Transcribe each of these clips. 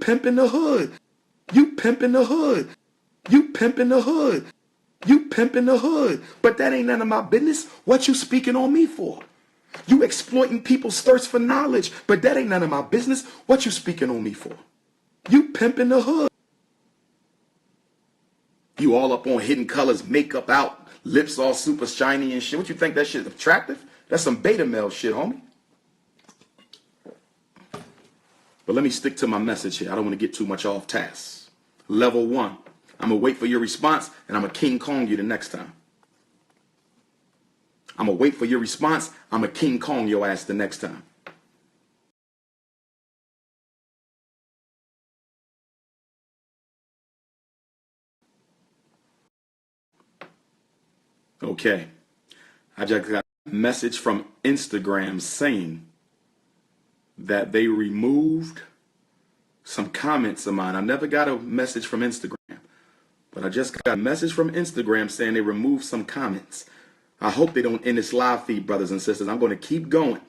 pimping the hood. You pimping the hood. You pimping the hood. You pimping the hood. But that ain't none of my business. What you speaking on me for? You exploiting people's thirst for knowledge. But that ain't none of my business. What you speaking on me for? You pimping the hood. You all up on Hidden Colors, makeup out, lips all super shiny and shit. What you think that shit attractive? That's some beta male shit, homie. But let me stick to my message here. I don't want to get too much off task. Level 1. I'm going to wait for your response, and I'm going to King Kong you the next time. I'm going to wait for your response. I'm going to King Kong your ass the next time. Okay. I just got a message from Instagram saying that they removed some comments of mine. I never got a message from Instagram, but I just got a message from Instagram saying they removed some comments. I hope they don't end this live feed, brothers and sisters. I'm going to keep going,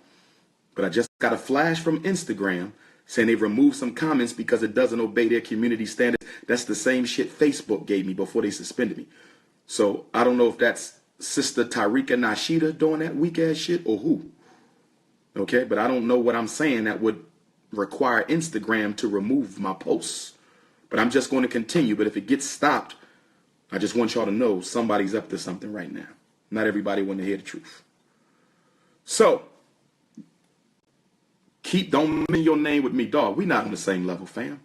but I just got a flash from Instagram saying they removed some comments because it doesn't obey their community standards. That's the same shit Facebook gave me before they suspended me. So I don't know if that's Sister Tariq Nasheed doing that weak ass shit or who. Okay, but I don't know what I'm saying that would require Instagram to remove my posts. But I'm just going to continue. But if it gets stopped, I just want y'all to know somebody's up to something right now. Not everybody want to hear the truth. So, don't mention your name with me, dog. We not on the same level, fam.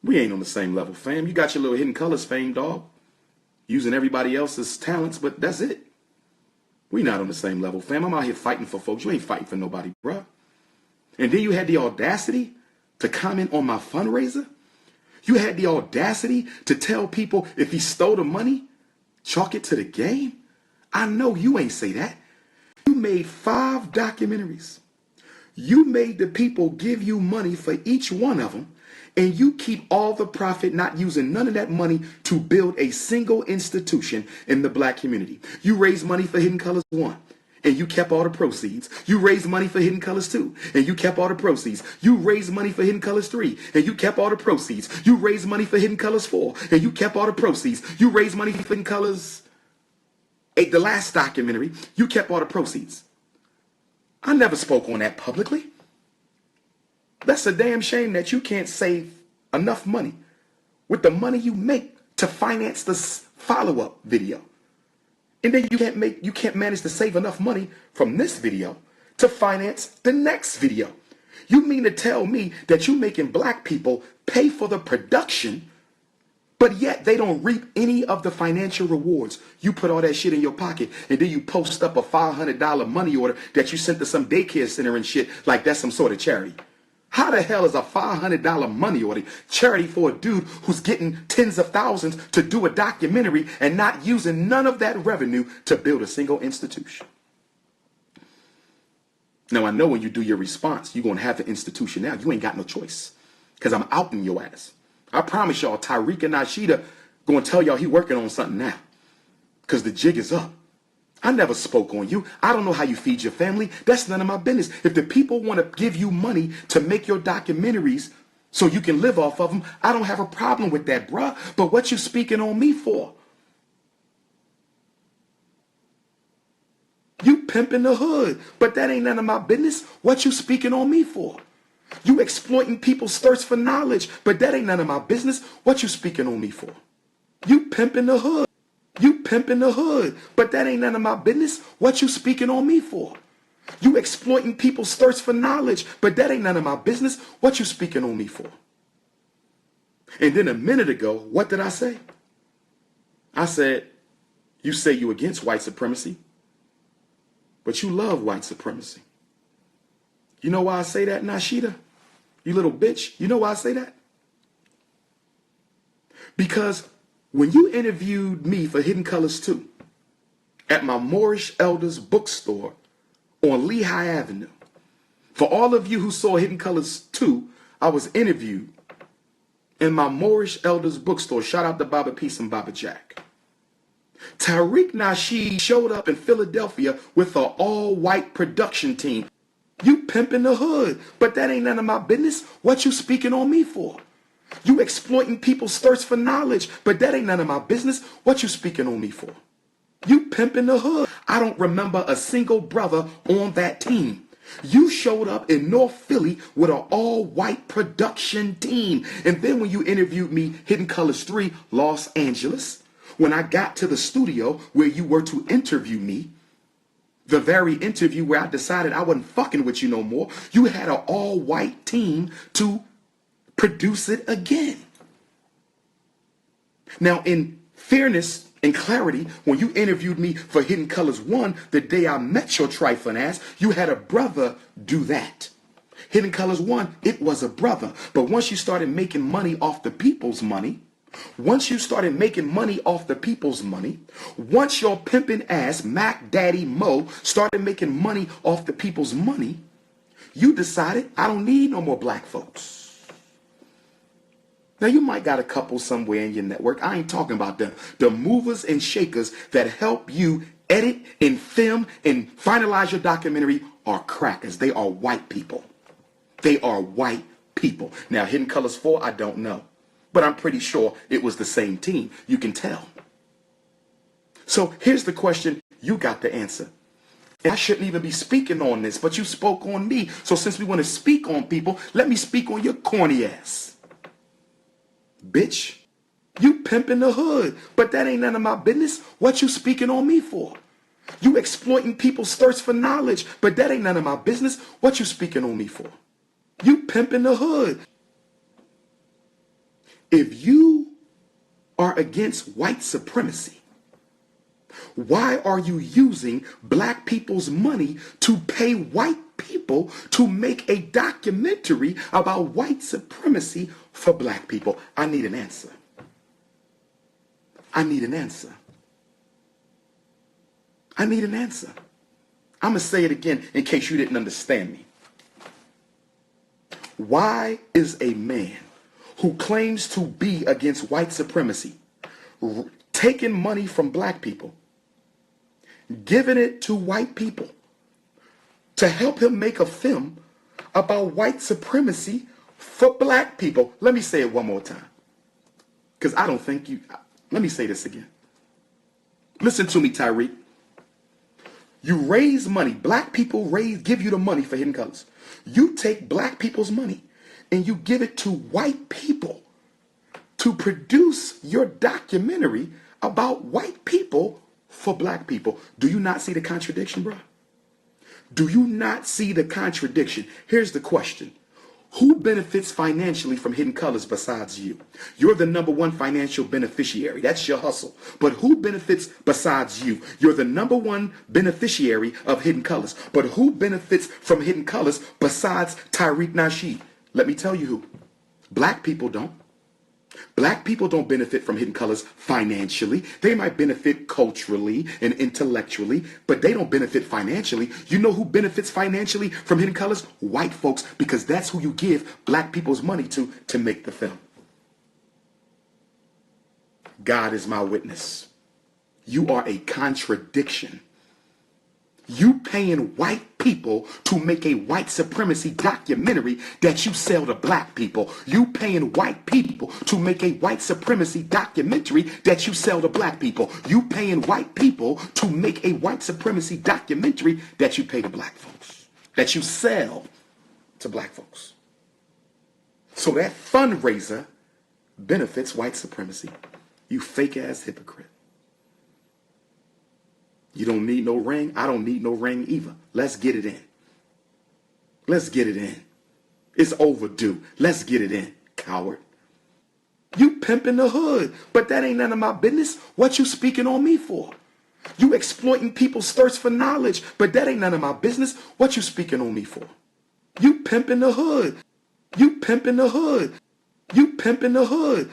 We ain't on the same level, fam. You got your little Hidden Colors fame, dog. Using everybody else's talents, but that's it. We not on the same level, fam. I'm out here fighting for folks. You ain't fighting for nobody, bruh. And then you had the audacity to comment on my fundraiser. You had the audacity to tell people if he stole the money, chalk it to the game. I know you ain't say that. You made 5 documentaries. You made the people give you money for each one of them, and you keep all the profit, not using none of that money to build a single institution in the black community. You raised money for Hidden Colors 1, and you kept all the proceeds. You raised money for Hidden Colors 2, and you kept all the proceeds. You raised money for Hidden Colors 3, and you kept all the proceeds. You raised money for Hidden Colors 4, and you kept all the proceeds. You raised money for Hidden Colors 8, the last documentary. You kept all the proceeds. I never spoke on that publicly. That's a damn shame that you can't save enough money with the money you make to finance this follow-up video. And then you can't manage to save enough money from this video to finance the next video. You mean to tell me that you're making black people pay for the production, but yet they don't reap any of the financial rewards? You put all that shit in your pocket, and then you post up a $500 money order that you sent to some daycare center and shit like that's some sort of charity. How the hell is a $500 money order charity for a dude who's getting tens of thousands to do a documentary and not using none of that revenue to build a single institution? Now, I know when you do your response, you're going to have the institution now. You ain't got no choice because I'm outing your ass. I promise y'all, Tariq Nasheed going to tell y'all he working on something now because the jig is up. I never spoke on you. I don't know how you feed your family. That's none of my business. If the people want to give you money to make your documentaries so you can live off of them, I don't have a problem with that, bruh. But what you speaking on me for? You pimping the hood, but that ain't none of my business. What you speaking on me for? You exploiting people's thirst for knowledge, but that ain't none of my business. What you speaking on me for? You pimping the hood. You pimping the hood, but that ain't none of my business. What you speaking on me for? You exploiting people's thirst for knowledge, but that ain't none of my business. What you speaking on me for? And then a minute ago, what did I say? I said, you say you against white supremacy, but you love white supremacy. You know why I say that, Nasheed? You little bitch. You know why I say that? Because when you interviewed me for Hidden Colors 2 at my Moorish Elders bookstore on Lehigh Avenue, for all of you who saw Hidden Colors 2, I was interviewed in my Moorish Elders bookstore. Shout out to Baba Peace and Baba Jack. Tariq Nasheed showed up in Philadelphia with an all-white production team. You pimping the hood, but that ain't none of my business. What you speaking on me for? You exploiting people's thirst for knowledge, but that ain't none of my business. What you speaking on me for? You pimping the hood. I don't remember a single brother on that team. You showed up in North Philly with an all-white production team. And then when you interviewed me, Hidden Colors 3, Los Angeles, when I got to the studio where you were to interview me, the very interview where I decided I wasn't fucking with you no more, you had an all-white team to produce it again. Now, in fairness and clarity, when you interviewed me for Hidden Colors 1, the day I met your trifling ass, you had a brother do that. Hidden Colors 1, it was a brother. But once you started making money off the people's money, once your pimping ass, Mac Daddy Mo, started making money off the people's money, you decided I don't need no more black folks. Now, you might got a couple somewhere in your network. I ain't talking about them. The movers and shakers that help you edit and film and finalize your documentary are crackers. They are white people. They are white people. Now, Hidden Colors 4, I don't know. But I'm pretty sure it was the same team. You can tell. So here's the question you got to answer. And I shouldn't even be speaking on this, but you spoke on me. So since we want to speak on people, let me speak on your corny ass. Bitch, you pimping the hood, but that ain't none of my business. What you speaking on me for? You exploiting people's thirst for knowledge, but that ain't none of my business. What you speaking on me for? You pimping the hood. If you are against white supremacy, why are you using black people's money to pay white people to make a documentary about white supremacy for black people? I need an answer. I need an answer. I need an answer. I'm going to say it again in case you didn't understand me. Why is a man who claims to be against white supremacy taking money from black people, giving it to white people to help him make a film about white supremacy for black people? Let me say it one more time, because I don't think you... Let me say this again. Listen to me, Tariq. You raise money. Black people give you the money for Hidden Colors. You take black people's money and you give it to white people to produce your documentary about white people for black people. Do you not see the contradiction, bro? Do you not see the contradiction? Here's the question. Who benefits financially from Hidden Colors besides you? You're the number one financial beneficiary. That's your hustle. But who benefits besides you? You're the number one beneficiary of Hidden Colors. But who benefits from Hidden Colors besides Tariq Nasheed? Let me tell you who. Black people don't. Black people don't benefit from Hidden Colors financially. They might benefit culturally and intellectually, but they don't benefit financially. You know who benefits financially from Hidden Colors? White folks, because that's who you give black people's money to make the film. God is my witness. You are a contradiction. You paying white people to make a white supremacy documentary that you sell to black people. You paying white people to make a white supremacy documentary that you sell to black people. You paying white people to make a white supremacy documentary that you pay to black folks, that you sell to black folks. So that fundraiser benefits white supremacy. You fake ass hypocrite. You don't need no ring. I don't need no ring either. Let's get it in. Let's get it in. It's overdue. Let's get it in, coward. You pimping the hood, but that ain't none of my business. What you speaking on me for? You exploiting people's thirst for knowledge, but that ain't none of my business. What you speaking on me for? You pimping the hood. You pimping the hood. You pimping the hood.